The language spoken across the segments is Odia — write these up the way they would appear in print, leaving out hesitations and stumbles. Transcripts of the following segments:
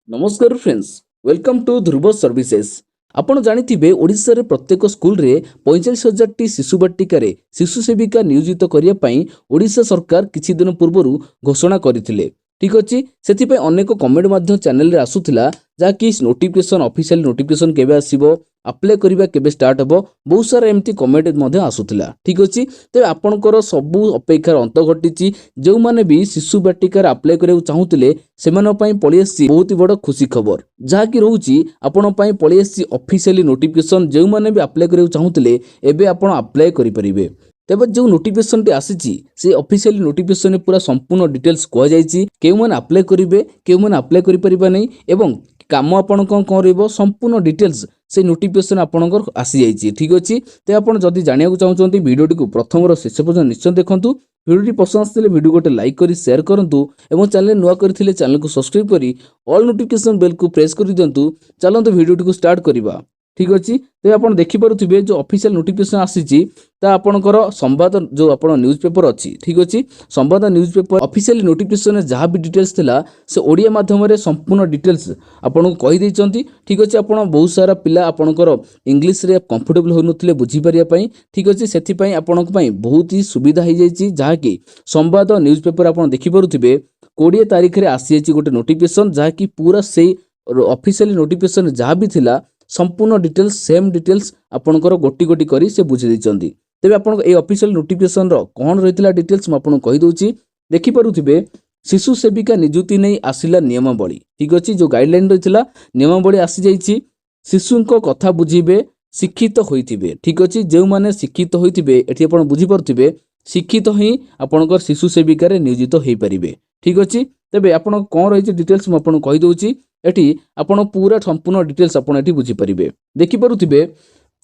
नमस्कार friends, welcome to Dhruv services. आपण जानिथिबे ओडिशा रे प्रत्येक स्कूल रे 45,000 टी शिशु बाटिका रे शिशु सेविका नियोजित करिया पई ओडिशा सरकार किछि दिन पूर्वरु घोषणा करथिले। ठीक अछि, सेति पे अनेक कमेंट माध्यम चैनल रे आसुथिला जा कि नोटिफिकेशन ऑफिशियल नोटिफिकेशन केबे आसीबो, अप्लाई करिबा केबे स्टार्ट हबो, बहुत सारा एमती कमेंट माध्यम आसुथिला। ठीक अछि, ते आपनकर सबु अपेक्षार अंत घटिछि। जो माने भी शिशु बाटिका रे अप्लाई करिया चाहुतिले सेमान पई पळि आसी बहुत बड़ खुशी खबर जहा कि रहउछि आपण पई पळि आसी ऑफिशियली नोटिफिकेशन। जो माने भी अप्लाई करिया चाहुतिले एबे आपण अप्लाई करि परिबे। तेबे जो नोटिफिकेशन टी आसीछि से ऑफिशियली नोटिफिकेशन रे पूरा संपूर्ण डिटेल्स को जाईछि, केउ माने अप्लाई करिवे, केउ माने अप्लाई करि परिबा नै, एवं काम आपण कोन करबो संपूर्ण डिटेल्स से नोटिफिकेशन आपणकर आसी जाईछि। ठीक अछि, ते आपण जदि जानिया चाहउछन्ती वीडियोटी को प्रथम रो शेष पर्यंत निश्चय देखंतु। वीडियोटी पसंद आथिले वीडियो गोटे लाइक करी शेयर करंतु एवं चैनल नुआ करथिले चैनल को सब्सक्राइब करी ऑल नोटिफिकेशन बेल को प्रेस करि दियंतु। चलंतु वीडियोटी को स्टार्ट करिबा। ठीक अछि, ते आपण देखि पारुथिबे जो ऑफिशियल नोटिफिकेशन आसीछि ता आपणकर संवाद जो आपण न्यूज पेपर अछि। ठीक अछि, संवाद न्यूज पेपर ऑफिशियल नोटिफिकेशन रे जहा भी डिटेल्स थिला से ओडिया माध्यम रे संपूर्ण डिटेल्स आपण को कहि दैचंती। ठीक अछि, आपण बहुत सारा पिला आपणकर इंग्लिश रे कंफर्टेबल हो नथिले बुझी परिया पई। ठीक अछि, सेति पई आपण पई बहुत ही सुविधा हो जाईछि जहा कि संवाद न्यूज पेपर आपण देखि पारुथिबे 20 तारिख रे आसी जाईछि गोटे नोटिफिकेशन जहा कि पूरा से ऑफिशियल नोटिफिकेशन जहा भी थिला संपूर्ण डिटेल्स सेम डिटेल्स आपणकर गोटी गोटी करी से बुझी दैचंती। तेबे आपण ए ऑफिशियल नोटिफिकेशन रो कोन रहितला डिटेल्स म आपण कहि दउछि। देखि पारुथिबे शिशु सेविका नियुक्ति नै आसिला नियमावली। ठीक अछि, जो गाइडलाइन रहितला नियमावली आसी जाईछि। शिशुंको कथा बुझिबे, शिक्षित होइथिबे। ठीक अछि, जे माने शिक्षित होइथिबे एठी आपण बुझि पारुथिबे शिक्षित ही आपणकर शिशु सेविका रे नियोजित होई परिबे। ठीक अछि, तेबे आपण कोन रहिछि डिटेल्स म आपण कहि दउछि। एठी आपण पूरा संपूर्ण डिटेल्स आपण एठी बुझि परिबे। देखि पारुथिबे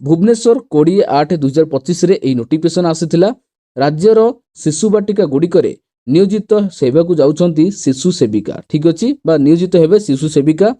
भुवनेश्वर 20/8/2025 रे एई नोटिफिकेशन आसीथिला। राज्यर शिशु बाटिका गुडिकरे नियोजित सेवाकू जाउछंती शिशु सेविका। ठीक अछि, बा नियोजित हेबे शिशु सेविका।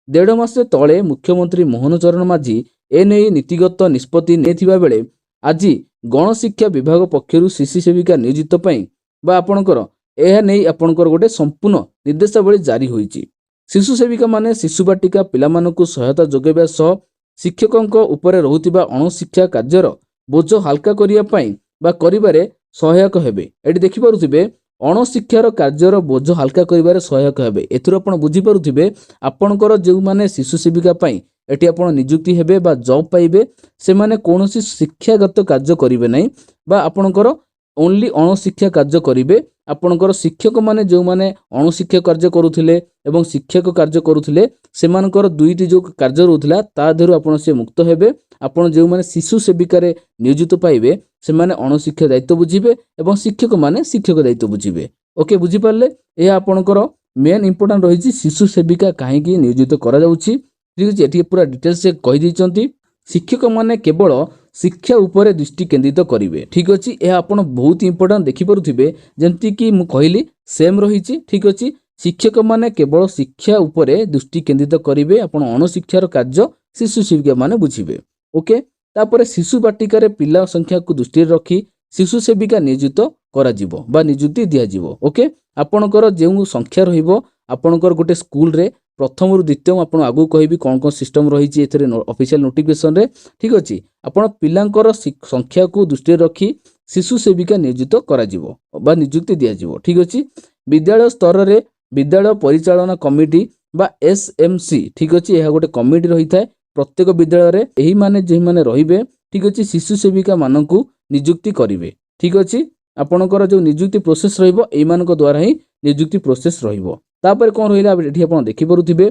1.5 मास तले मुख्यमंत्री मोहन चरण माझी एने नीतिगत निष्पत्ति नेथिबा बेले आज गणशिक्षा विभाग पक्षरु शिशु सेविका नियोजित पई बा आपणकर एहा नै आपणकर गोटे संपूर्ण निर्देशावली जारी होईछि। शिशु सेविका माने शिशु बाटिका पिलामानकू सहायता जोगेबा सह शिक्षकंक उपरे रहुतिबा अणशिक्षा कार्यर बोझ हल्का करिया पई बा करिबारे सहायक हेबे। एठी देखि पारुथिबे अणशिक्षार कार्यर बोझ हल्का करिबारे सहायक हेबे। एथुर आपण बुझि पारुथिबे आपणकर जे माने शिशु सेविका पई एठी आपण नियुक्ति हेबे बा जॉब पाइबे से माने कोनोसी शिक्षागत कार्य करिवे नै बा आपणकर ओनली अणशिक्षा कार्य करिवे। आपणकर शिक्षक माने जो माने अणशिक्षा कार्य करुथिले एवं शिक्षक कार्य करुथिले सेमानकर दुईटी जो कार्य रहउथिला ता देहरु आपण से मुक्त हेबे। आपण जे माने शिशु सेविका रे नियोजित पाइबे से माने अणशिक्षा दायित्व बुझिबे एवं शिक्षक माने शिक्षक दायित्व बुझिबे। ओके, बुझि पारले ए आपणकर मेन इंपोर्टेंट रहिछि शिशु सेविका काहे कि नियोजित करा जाउछि। ठीक अछि, एठी पूरा डिटेल्स से कहि दैचंती। शिक्षक माने केवल शिक्षा उपरे दृष्टि केंद्रित करिवे। ठीक अछि, ए आपण बहुत इंपोर्टेंट देखि पारुथिबे जेंति कि मु कहिली सेम रहिछि। ठीक अछि, शिक्षक माने केवल शिक्षा उपरे दृष्टि केंद्रित करिवे, आपण अणशिक्षार कार्य शिशु सेविका माने बुझिबे। ओके, तापरे शिशु बाटिका रे पिला संख्या को दृष्टि रखी शिशु सेविका नियोजित करा जिवो बा नियुक्ति दिया जिवो। ओके, आपणकर जेउ संख्या रहिबो आपणकर गोटे स्कूल रे प्रथम रु द्वितीय आपण आगु कहबी कोन कोन सिस्टम रहिछि एथरे ऑफिशियल नोटिफिकेशन रे। ठीक अछि, आपण पिलांकर संख्या को दृष्टि रखी शिशु सेविका नियोजित करा जिवो बा नियुक्ति दिया जिवो। ठीक अछि, विद्यालय स्तर रे विद्यालय परिचालना कमिटी बा एसएमसी। ठीक अछि, एहा गोटे कमिटी रही थाए प्रत्येक विद्यालय रे। एही माने जेही माने रहिबे ठीक अछि शिशु सेविका माननकू नियुक्ति करिवे। ठीक अछि, आपणकर जो नियुक्ति प्रोसेस रहिबो एई मानक द्वारा ही नियुक्ति प्रोसेस रहिबो। तापर कोन रहिला एठी आपण देखि पारुथिबे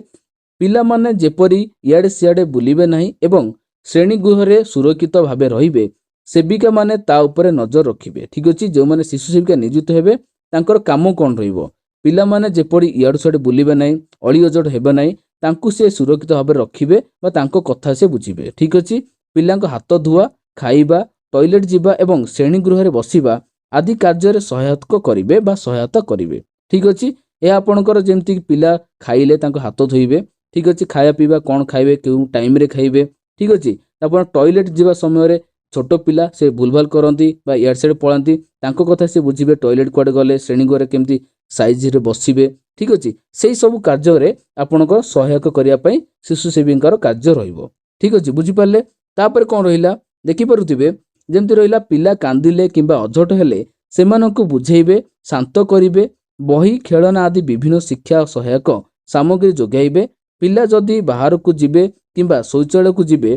पिला माने जेपरि इयाडे सियाडे बुलिबे नाही एवं श्रेणी गृह रे सुरक्षित भाबे रहिबे सेविका माने ता उपरे नजर रखिबे। ठीक अछि, जो माने शिशु सेविका नियुक्त हेबे तांकर काम कोन रहिबो पिला माने जेपरि इयाडे सियाडे बुलिबे नाही, अळी अजड हेबे नाही, तांकू से सुरक्षित भाबे रखिबे बा तांको कथा से बुझिबे। ठीक अछि, पिलांको हाथ धुआ, खाइबा, टॉयलेट जिबा एवं श्रेणी गृह रे बसिबा आदि कार्य रे सहायता करिवे बा सहायता करिवे। ठीक अछि, ए आपणकर जेमति पिला खाइले तांको हाथ धोइबे। ठीक अछि, खाया पीबा कोन खाइबे केउ टाइम रे खाइबे। ठीक अछि, आपण टॉयलेट जिबा समय रे छोट पिला से भूलभाल करंती बा इयाड साइड पळांती तांको कथा से बुझिबे टॉयलेट कोड गले श्रेणी गृह रे केमति ସାଇଜରେ ବସିବେ ଠିକ୍ ଅଛି। ସେଇ ସବୁ କାର୍ଯ୍ୟରେ ଆପଣଙ୍କର ସହାୟକ କରିବା ପାଇଁ ଶିଶୁ ସେବୀଙ୍କର କାର୍ଯ୍ୟ ରହିବ ଠିକ୍ ଅଛି ବୁଝିପାରିଲେ। ତାପରେ କ'ଣ ରହିଲା ଦେଖିପାରୁଥିବେ ଯେମିତି ରହିଲା ପିଲା କାନ୍ଦିଲେ କିମ୍ବା ଅଝଟ ହେଲେ ସେମାନଙ୍କୁ ବୁଝେଇବେ, ଶାନ୍ତ କରିବେ, ବହି ଖେଳନା ଆଦି ବିଭିନ୍ନ ଶିକ୍ଷା ସହାୟକ ସାମଗ୍ରୀ ଯୋଗାଇବେ। ପିଲା ଯଦି ବାହାରକୁ ଯିବେ କିମ୍ବା ଶୌଚାଳୟକୁ ଯିବେ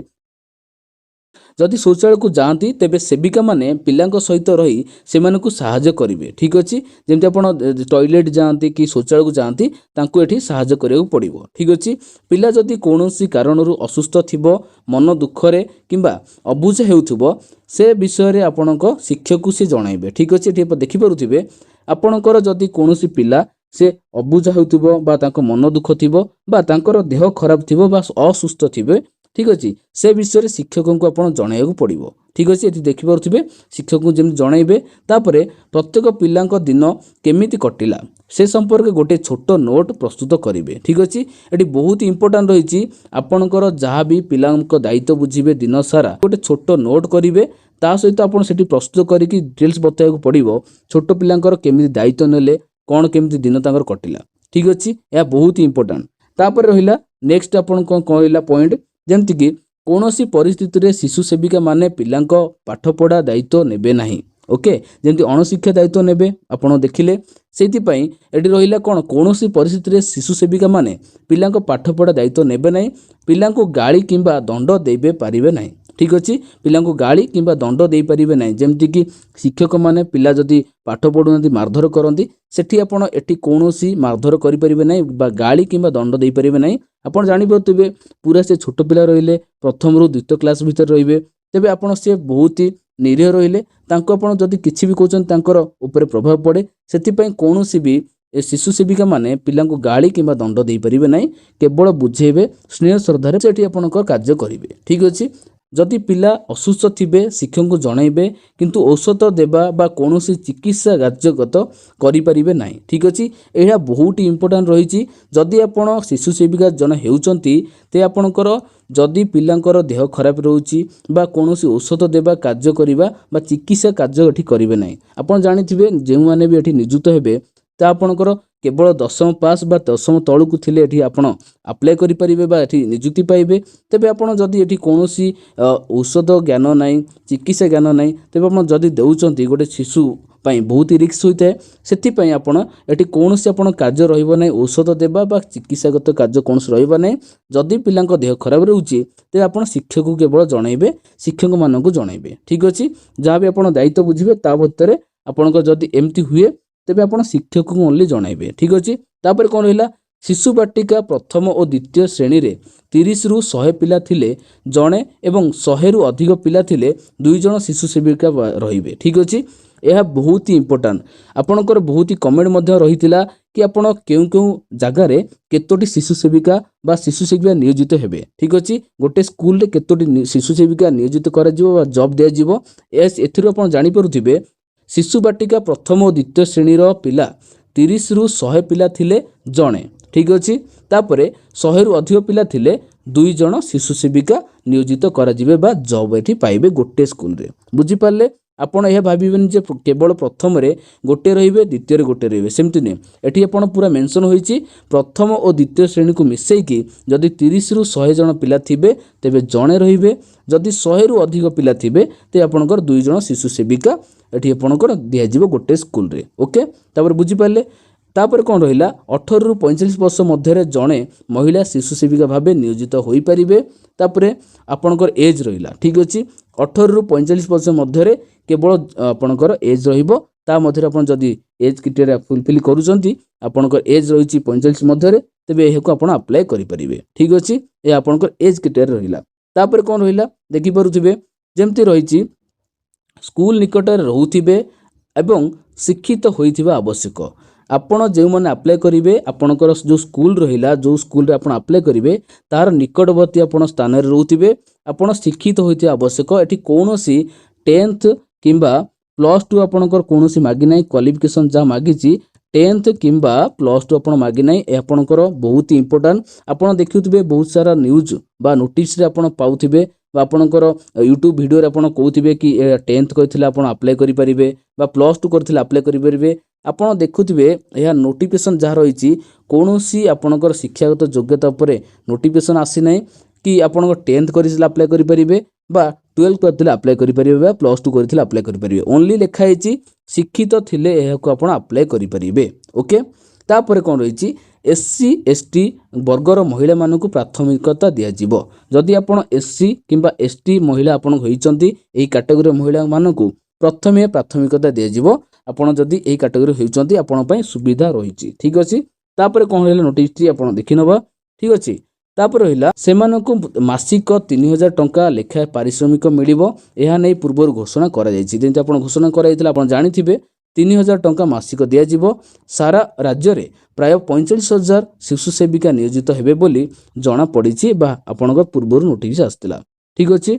ଯଦି ଶୌଚାଳୟକୁ ଯାଆନ୍ତି ତେବେ ସେବିକା ମାନେ ପିଲାଙ୍କ ସହିତ ରହି ସେମାନଙ୍କୁ ସାହାଯ୍ୟ କରିବେ ଠିକ୍ ଅଛି। ଯେମିତି ଆପଣ ଟଏଲେଟ୍ ଯାଆନ୍ତି କି ଶୌଚାଳୟକୁ ଯାଆନ୍ତି ତାଙ୍କୁ ଏଠି ସାହାଯ୍ୟ କରିବାକୁ ପଡ଼ିବ ଠିକ୍ ଅଛି। ପିଲା ଯଦି କୌଣସି କାରଣରୁ ଅସୁସ୍ଥ ଥିବ, ମନ ଦୁଃଖରେ କିମ୍ବା ଅବୁଝା ହେଉଥିବ ସେ ବିଷୟରେ ଆପଣଙ୍କ ଶିକ୍ଷକକୁ ସେ ଜଣାଇବେ ଠିକ୍ ଅଛି। ଏଠି ଦେଖିପାରୁଥିବେ ଆପଣଙ୍କର ଯଦି କୌଣସି ପିଲା ସେ ଅବୁଝା ହେଉଥିବ ବା ତାଙ୍କ ମନ ଦୁଃଖ ଥିବ ବା ତାଙ୍କର ଦେହ ଖରାପ ଥିବ ବା ଅସୁସ୍ଥ ଥିବେ ଠିକ୍ ଅଛି ସେ ବିଷୟରେ ଶିକ୍ଷକଙ୍କୁ ଆପଣ ଜଣାଇବାକୁ ପଡ଼ିବ ଠିକ୍ ଅଛି। ଏଠି ଦେଖିପାରୁଥିବେ ଶିକ୍ଷକଙ୍କୁ ଯେମିତି ଜଣାଇବେ। ତାପରେ ପ୍ରତ୍ୟେକ ପିଲାଙ୍କ ଦିନ କେମିତି କଟିଲା ସେ ସମ୍ପର୍କେ ଗୋଟେ ଛୋଟ ନୋଟ୍ ପ୍ରସ୍ତୁତ କରିବେ ଠିକ୍ ଅଛି। ଏଠି ବହୁତ ଇମ୍ପୋର୍ଟାଣ୍ଟ ରହିଛି ଆପଣଙ୍କର ଯାହା ବି ପିଲାଙ୍କ ଦାୟିତ୍ୱ ବୁଝିବେ ଦିନ ସାରା ଗୋଟେ ଛୋଟ ନୋଟ୍ କରିବେ। ତା ସହିତ ଆପଣ ସେଠି ପ୍ରସ୍ତୁତ କରିକି ଡିଟେଲ୍ସ ବତାଇବାକୁ ପଡ଼ିବ ଛୋଟ ପିଲାଙ୍କର କେମିତି ଦାୟିତ୍ୱ ନେଲେ, କ'ଣ କେମିତି ଦିନ ତାଙ୍କର କଟିଲା ଠିକ୍ ଅଛି। ଏହା ବହୁତ ଇମ୍ପୋର୍ଟାଣ୍ଟ। ତାପରେ ରହିଲା ନେକ୍ସଟ ଆପଣ କ'ଣ କହିଲା ପଏଣ୍ଟ ଯେମିତିକି କୌଣସି ପରିସ୍ଥିତିରେ ଶିଶୁ ସେବିକା ମାନେ ପିଲାଙ୍କ ପାଠପଢ଼ା ଦାୟିତ୍ୱ ନେବେ ନାହିଁ ଓକେ। ଯେମିତି ଅଣଶିକ୍ଷା ଦାୟିତ୍ୱ ନେବେ ଆପଣ ଦେଖିଲେ। ସେଇଥିପାଇଁ ଏଠି ରହିଲା କ'ଣ କୌଣସି ପରିସ୍ଥିତିରେ ଶିଶୁ ସେବିକା ମାନେ ପିଲାଙ୍କ ପାଠପଢ଼ା ଦାୟିତ୍ୱ ନେବେ ନାହିଁ, ପିଲାଙ୍କୁ ଗାଳି କିମ୍ବା ଦଣ୍ଡ ଦେଇ ପାରିବେ ନାହିଁ ଠିକ୍ ଅଛି। ପିଲାଙ୍କୁ ଗାଳି କିମ୍ବା ଦଣ୍ଡ ଦେଇପାରିବେ ନାହିଁ। ଯେମିତିକି ଶିକ୍ଷକମାନେ ପିଲା ଯଦି ପାଠ ପଢ଼ୁନାହାନ୍ତି ମାରଧର କରନ୍ତି ସେଠି ଆପଣ ଏଠି କୌଣସି ମାରଧର କରିପାରିବେ ନାହିଁ ବା ଗାଳି କିମ୍ବା ଦଣ୍ଡ ଦେଇପାରିବେ ନାହିଁ। ଆପଣ ଜାଣିପାରୁଥିବେ ପୁରା ସେ ଛୋଟ ପିଲା ରହିଲେ ପ୍ରଥମରୁ ଦ୍ୱିତୀୟ କ୍ଲାସ୍ ଭିତରେ ରହିବେ ତେବେ ଆପଣ ସେ ବହୁତ ନିରୀହ ରହିଲେ ତାଙ୍କୁ ଆପଣ ଯଦି କିଛି ବି କହୁଛନ୍ତି ତାଙ୍କର ଉପରେ ପ୍ରଭାବ ପଡ଼େ। ସେଥିପାଇଁ କୌଣସି ବି ଶିଶୁ ସେବିକା ମାନେ ପିଲାଙ୍କୁ ଗାଳି କିମ୍ବା ଦଣ୍ଡ ଦେଇପାରିବେ ନାହିଁ, କେବଳ ବୁଝେଇବେ ସ୍ନେହ ଶ୍ରଦ୍ଧାରେ ସେଠି ଆପଣଙ୍କ କାର୍ଯ୍ୟ କରିବେ ଠିକ୍ ଅଛି। ଯଦି ପିଲା ଅସୁସ୍ଥ ଥିବେ ଶିକ୍ଷକଙ୍କୁ ଜଣାଇବେ କିନ୍ତୁ ଔଷଧ ଦେବା ବା କୌଣସି ଚିକିତ୍ସା କାର୍ଯ୍ୟଗତ କରିପାରିବେ ନାହିଁ ଠିକ୍ ଅଛି। ଏହା ବହୁତ ଇମ୍ପୋର୍ଟାଣ୍ଟ ରହିଛି। ଯଦି ଆପଣ ଶିଶୁ ସେବିକା ଜଣେ ହେଉଛନ୍ତି ତେବେ ଆପଣଙ୍କର ଯଦି ପିଲାଙ୍କର ଦେହ ଖରାପ ରହୁଛି ବା କୌଣସି ଔଷଧ ଦେବା କାର୍ଯ୍ୟ କରିବା ବା ଚିକିତ୍ସା କାର୍ଯ୍ୟ ଏଠି କରିବେ ନାହିଁ। ଆପଣ ଜାଣିଥିବେ ଯେଉଁମାନେ ବି ଏଠି ନିଯୁକ୍ତ ହେବେ ତା ଆପଣଙ୍କର କେବଳ 10ମ ପାସ୍ ବା 10ମ ତଳକୁ ଥିଲେ ଏଠି ଆପଣ ଆପ୍ଲାଏ କରିପାରିବେ ବା ଏଠି ନିଯୁକ୍ତି ପାଇବେ। ତେବେ ଆପଣ ଯଦି ଏଠି କୌଣସି ଔଷଧ ଜ୍ଞାନ ନାହିଁ, ଚିକିତ୍ସା ଜ୍ଞାନ ନାହିଁ ତେବେ ଆପଣ ଯଦି ଦେଉଛନ୍ତି ଗୋଟେ ଶିଶୁ ପାଇଁ ବହୁତ ରିକ୍ସ ହୋଇଥାଏ। ସେଥିପାଇଁ ଆପଣ ଏଠି କୌଣସି ଆପଣ କାର୍ଯ୍ୟ ରହିବ ନାହିଁ, ଔଷଧ ଦେବା ବା ଚିକିତ୍ସାଗତ କାର୍ଯ୍ୟ କୌଣସି ରହିବ ନାହିଁ। ଯଦି ପିଲାଙ୍କ ଦେହ ଖରାପ ରହୁଛି ତେବେ ଆପଣ ଶିକ୍ଷକକୁ କେବଳ ଜଣାଇବେ, ଶିକ୍ଷକମାନଙ୍କୁ ଜଣାଇବେ ଠିକ୍ ଅଛି। ଯାହା ବି ଆପଣ ଦାୟିତ୍ୱ ବୁଝିବେ ତା ଭିତରେ ଆପଣଙ୍କ ଯଦି ଏମିତି ହୁଏ ତେବେ ଆପଣ ଶିକ୍ଷକଙ୍କୁ ଓନ୍ଲି ଜଣାଇବେ ଠିକ୍ ଅଛି। ତାପରେ କ'ଣ ରହିଲା ଶିଶୁ ବାଟିକା ପ୍ରଥମ ଓ ଦ୍ୱିତୀୟ ଶ୍ରେଣୀରେ 30ରୁ 100 ପିଲା ଥିଲେ ଜଣେ ଏବଂ 100ରୁ ଅଧିକ ପିଲା ଥିଲେ 2 ଜଣ ଶିଶୁ ସେବିକା ରହିବେ ଠିକ୍ ଅଛି। ଏହା ବହୁତ ଇମ୍ପୋର୍ଟାଣ୍ଟ। ଆପଣଙ୍କର ବହୁତ କମେଣ୍ଟ ମଧ୍ୟ ରହିଥିଲା କି ଆପଣ କେଉଁ କେଉଁ ଜାଗାରେ କେତୋଟି ଶିଶୁ ସେବିକା ବା ଶିଶୁ ସେବିକା ନିୟୋଜିତ ହେବେ ଠିକ୍ ଅଛି। ଗୋଟେ ସ୍କୁଲରେ କେତୋଟି ଶିଶୁ ସେବିକା ନିୟୋଜିତ କରାଯିବ ବା ଜବ୍ ଦିଆଯିବ ଏଥିରୁ ଆପଣ ଜାଣିପାରୁଥିବେ ଶିଶୁ ବାଟିକା ପ୍ରଥମ ଓ ଦ୍ୱିତୀୟ ଶ୍ରେଣୀର ପିଲା 30ରୁ 100 ପିଲା ଥିଲେ ଜଣେ ଠିକ୍ ଅଛି। ତାପରେ 100ରୁ ଅଧିକ ପିଲା ଥିଲେ 2 ଜଣ ଶିଶୁ ସେବିକା ନିୟୋଜିତ କରାଯିବେ ବା ଜବ୍ ଏଠି ପାଇବେ ଗୋଟେ ସ୍କୁଲରେ ବୁଝିପାରିଲେ। ଆପଣ ଏହା ଭାବିବେନି ଯେ କେବଳ ପ୍ରଥମରେ ଗୋଟେ ରହିବେ ଦ୍ୱିତୀୟରେ ଗୋଟେ ରହିବେ ସେମିତି ନୁହେଁ। ଏଠି ଆପଣ ପୁରା ମେନସନ୍ ହୋଇଛି ପ୍ରଥମ ଓ ଦ୍ୱିତୀୟ ଶ୍ରେଣୀକୁ ମିଶାଇକି ଯଦି 30ରୁ 100 ଜଣ ପିଲା ଥିବେ ତେବେ ଜଣେ ରହିବେ, ଯଦି 100ରୁ ଅଧିକ ପିଲା ଥିବେ ତେବେ ଆପଣଙ୍କର 2 ଜଣ ଶିଶୁ ସେବିକା ଏଠି ଆପଣଙ୍କର ଦିଆଯିବ ଗୋଟେ ସ୍କୁଲରେ ଓକେ। ତାପରେ ବୁଝିପାରିଲେ। ତାପରେ କ'ଣ ରହିଲା 18ରୁ 45 ବର୍ଷ ମଧ୍ୟରେ ଜଣେ ମହିଳା ଶିଶୁ ସେବିକା ଭାବେ ନିୟୋଜିତ ହୋଇପାରିବେ। ତାପରେ ଆପଣଙ୍କର ଏଜ୍ ରହିଲା ଠିକ୍ ଅଛି 18ରୁ 45 ବର୍ଷ ମଧ୍ୟରେ କେବଳ ଆପଣଙ୍କର ଏଜ୍ ରହିବ। ତା ମଧ୍ୟରେ ଆପଣ ଯଦି ଏଜ୍ କ୍ରାଇଟେରିଆ ଫୁଲଫିଲ୍ କରୁଛନ୍ତି ଆପଣଙ୍କର ଏଜ୍ ରହିଛି 45 ମଧ୍ୟରେ ତେବେ ଏହାକୁ ଆପଣ ଆପ୍ଲାଏ କରିପାରିବେ ଠିକ୍ ଅଛି। ଏହା ଆପଣଙ୍କର ଏଜ୍ କ୍ରାଇଟେରିଆ ରହିଲା। ତାପରେ କ'ଣ ରହିଲା ଦେଖିପାରୁଥିବେ ଯେମିତି ରହିଛି ସ୍କୁଲ ନିକଟରେ ରହୁଥିବେ ଏବଂ ଶିକ୍ଷିତ ହୋଇଥିବା ଆବଶ୍ୟକ। ଆପଣ ଯେଉଁମାନେ ଆପ୍ଲାଏ କରିବେ ଆପଣଙ୍କର ଯେଉଁ ସ୍କୁଲ ରହିଲା ଯେଉଁ ସ୍କୁଲରେ ଆପଣ ଆପ୍ଲାଏ କରିବେ ତାହାର ନିକଟବର୍ତ୍ତୀ ଆପଣ ସ୍ଥାନରେ ରହୁଥିବେ, ଆପଣ ଶିକ୍ଷିତ ହୋଇଥିବା ଆବଶ୍ୟକ। ଏଠି କୌଣସି 10th କିମ୍ବା +2 ଆପଣଙ୍କର କୌଣସି ମାଗି ନାହିଁ, କ୍ୱାଲିଫିକେସନ୍ ଯାହା ମାଗିଛି 10th କିମ୍ବା +2 ଆପଣ ମାଗି ନାହିଁ। ଏହା ଆପଣଙ୍କର ବହୁତ ଇମ୍ପୋର୍ଟାଣ୍ଟ। ଆପଣ ଦେଖୁଥିବେ ବହୁତ ସାରା ନ୍ୟୁଜ୍ ବା ନୋଟିସ୍ରେ ଆପଣ ପାଉଥିବେ ବା ଆପଣଙ୍କର ୟୁଟ୍ୟୁବ୍ ଭିଡ଼ିଓରେ ଆପଣ କହୁଥିବେ କି 10th କରିଥିଲେ ଆପଣ ଆପ୍ଲାଏ କରିପାରିବେ ବା +2 କରିଥିଲେ ଆପ୍ଲାଏ କରିପାରିବେ। ଆପଣ ଦେଖୁଥିବେ ଏହା ନୋଟିଫିକେସନ୍ ଯାହା ରହିଛି କୌଣସି ଆପଣଙ୍କର ଶିକ୍ଷାଗତ ଯୋଗ୍ୟତା ଉପରେ ନୋଟିଫିକେସନ୍ ଆସିନାହିଁ କି ଆପଣଙ୍କ 10th କରିଥିଲେ ଆପ୍ଲାଏ କରିପାରିବେ বা 12 କରିଥିଲେ ଆପ୍ଲାଏ କରିପାରିବେ ବା +2 କରିଥିଲେ ଆପ୍ଲାଏ କରିପାରିବେ। ଓନ୍ଲି ଲେଖା ହେଇଛି ଶିକ୍ଷିତ ଥିଲେ ଏହାକୁ ଆପଣ ଆପ୍ଲାଏ କରିପାରିବେ। ଓକେ, ତାପରେ କ'ଣ ରହିଛି SC ST ବର୍ଗର ମହିଳାମାନଙ୍କୁ ପ୍ରାଥମିକତା ଦିଆଯିବ। ଯଦି ଆପଣ SC କିମ୍ବା ST ମହିଳା ଆପଣ ହୋଇଛନ୍ତି ଏହି କାଟେଗୋରୀ ମହିଳାମାନଙ୍କୁ ପ୍ରଥମେ ପ୍ରାଥମିକତା ଦିଆଯିବ। ଆପଣ ଯଦି ଏହି କାଟେଗୋରୀ ହେଉଛନ୍ତି ଆପଣଙ୍କ ପାଇଁ ସୁବିଧା ରହିଛି। ଠିକ୍ ଅଛି, ତାପରେ କ'ଣ ରହିଲା ନୋଟିସଟି ଆପଣ ଦେଖିନେବା। ଠିକ୍ ଅଛି, ତାପରେ ରହିଲା ସେମାନଙ୍କୁ ମାସିକ 3000 ଟଙ୍କା ଲେଖାଏଁ ପାରିଶ୍ରମିକ ମିଳିବ। ଏହା ନେଇ ପୂର୍ବରୁ ଘୋଷଣା କରାଯାଇଛି। ଯେମିତି ଆପଣ ଘୋଷଣା କରାଯାଇଥିଲା ଆପଣ ଜାଣିଥିବେ 3000 ଟଙ୍କା ମାସିକ ଦିଆଯିବ। ସାରା ରାଜ୍ୟରେ ପ୍ରାୟ 45,000 ଶିଶୁ ସେବିକା ନିୟୋଜିତ ହେବେ ବୋଲି ଜଣାପଡ଼ିଛି ବା ଆପଣଙ୍କ ପୂର୍ବରୁ ନୋଟିସ୍ ଆସିଥିଲା। ଠିକ୍ ଅଛି,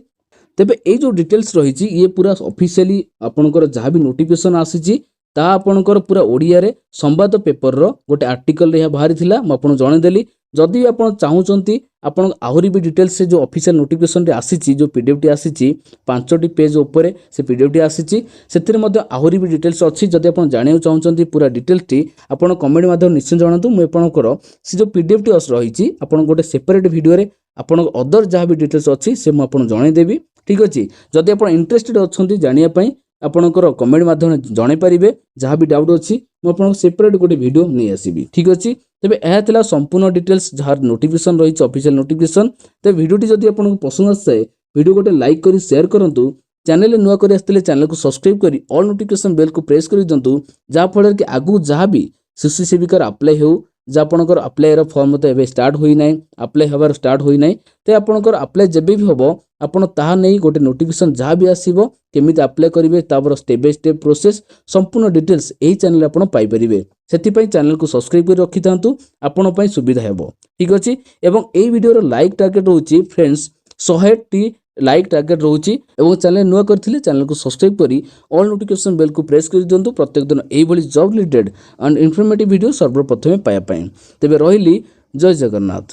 ତେବେ ଏଇ ଯେଉଁ ଡିଟେଲ୍ସ ରହିଛି ଇଏ ପୁରା ଅଫିସିଆଲି ଆପଣଙ୍କର ଯାହା ବି ନୋଟିଫିକେସନ୍ ଆସିଛି ତାହା ଆପଣଙ୍କର ପୁରା ଓଡ଼ିଆରେ ସମ୍ବାଦ ପେପରର ଗୋଟେ ଆର୍ଟିକଲରେ ଏହା ବାହାରିଥିଲା। ମୁଁ ଆପଣଙ୍କୁ ଜଣେଇଦେଲି। ଯଦି ଆପଣ ଚାହୁଁଛନ୍ତି ଆପଣ ଆହୁରି ବି ଡିଟେଲ୍ସ ଯେଉଁ ଅଫିସିଆଲ ନୋଟିଫିକେସନ୍ରେ ଆସିଛି ଯେଉଁ PDFଟି ଆସିଛି 5ଟି ପେଜ୍ ଉପରେ ସେ PDFଟି ଆସିଛି। ସେଥିରେ ମଧ୍ୟ ଆହୁରି ବି ଡିଟେଲ୍ସ ଅଛି। ଯଦି ଆପଣ ଜାଣିବାକୁ ଚାହୁଁଛନ୍ତି ପୁରା ଡିଟେଲ୍ସଟି ଆପଣ କମେଣ୍ଟ ମାଧ୍ୟମରେ ନିଶ୍ଚୟ ଜଣାନ୍ତୁ। ମୁଁ ଆପଣଙ୍କର ସେ ଯେଉଁ PDFଟି ରହିଛି ଆପଣ ଗୋଟେ ସେପାରେଟ୍ ଭିଡ଼ିଓରେ ଆପଣଙ୍କ ଅଦର ଯାହା ବି ଡିଟେଲ୍ସ ଅଛି ସେ ମୁଁ ଆପଣଙ୍କୁ ଜଣାଇଦେବି। ଠିକ୍ ଅଛି, ଯଦି ଆପଣ ଇଣ୍ଟରେଷ୍ଟେଡ୍ ଅଛନ୍ତି ଜାଣିବା ପାଇଁ ଆପଣଙ୍କର କମେଣ୍ଟ ମାଧ୍ୟମରେ ଜଣାଇପାରିବେ। ଯାହା ବି ଡାଉଟ୍ ଅଛି ମୁଁ ଆପଣଙ୍କୁ ସେପାରେଟ୍ ଗୋଟେ ଭିଡ଼ିଓ ନେଇ ଆସିବି। ଠିକ୍ ଅଛି, ତେବେ ଏହା ଥିଲା ସମ୍ପୂର୍ଣ୍ଣ ଡିଟେଲ୍ସ ଯାହାର ନୋଟିଫିକେସନ୍ ରହିଛି ଅଫିସିଆଲ ନୋଟିଫିକେସନ୍। ତେବେ ଭିଡ଼ିଓଟି ଯଦି ଆପଣଙ୍କୁ ପସନ୍ଦ ଆସିଥାଏ ଭିଡ଼ିଓ ଗୋଟେ ଲାଇକ୍ କରି ସେୟାର କରନ୍ତୁ। ଚ୍ୟାନେଲରେ ନୂଆ କରି ଆସିଥିଲେ ଚ୍ୟାନେଲକୁ ସବସ୍କ୍ରାଇବ୍ କରି ଅଲ୍ ନୋଟିଫିକେସନ୍ ବେଲ୍କୁ ପ୍ରେସ୍ କରିଦିଅନ୍ତୁ। ଯାହାଫଳରେ କି ଆଗକୁ ଯାହା ବି ଶିଶୁ ସେବିକାର ଆପ୍ଲାଏ ହେଉ ଯେ ଆପଣଙ୍କର ଆପ୍ଲାଏର ଫର୍ମ ତ ଏବେ ଷ୍ଟାର୍ଟ ହୋଇନାହିଁ, ଆପ୍ଲାଏ ହେବାର ଷ୍ଟାର୍ଟ ହୋଇନାହିଁ, ତ ଆପଣଙ୍କର ଆପ୍ଲାଏ ଯେବେ ବି ହେବ ଆପଣ ତାହା ନେଇ ଗୋଟେ ନୋଟିଫିକେସନ୍ ଯାହା ବି ଆସିବ କେମିତି ଆପ୍ଲାଏ କରିବେ ତାପରେ ଷ୍ଟେପ୍ ବାଇ ଷ୍ଟେପ୍ ପ୍ରୋସେସ୍ ସମ୍ପୂର୍ଣ୍ଣ ଡିଟେଲ୍ସ ଏହି ଚ୍ୟାନେଲରେ ଆପଣ ପାଇପାରିବେ। ସେଥିପାଇଁ ଚ୍ୟାନେଲକୁ ସବସ୍କ୍ରାଇବ୍ କରି ରଖିଥାନ୍ତୁ, ଆପଣଙ୍କ ପାଇଁ ସୁବିଧା ହେବ। ଠିକ୍ ଅଛି, ଏବଂ ଏହି ଭିଡ଼ିଓର ଲାଇକ୍ ଟାର୍ଗେଟ୍ ରହୁଛି ଫ୍ରେଣ୍ଡସ୍ 100ଟି ଲାଇକ୍ ଟାର୍ଗେଟ୍ ରହୁଛି। ଏବଂ ଚ୍ୟାନେଲ ନୂଆ କରିଥିଲେ ଚ୍ୟାନେଲକୁ ସବସ୍କ୍ରାଇବ୍ କରି ଅଲ୍ ନୋଟିଫିକେସନ୍ ବେଲ୍କୁ ପ୍ରେସ୍ କରିଦିଅନ୍ତୁ ପ୍ରତ୍ୟେକ ଦିନ ଏଇଭଳି job related and informative video ସର୍ବପ୍ରଥମେ ପାଇବା ପାଇଁ। ତେବେ ରହିଲି, ଜୟ ଜଗନ୍ନାଥ।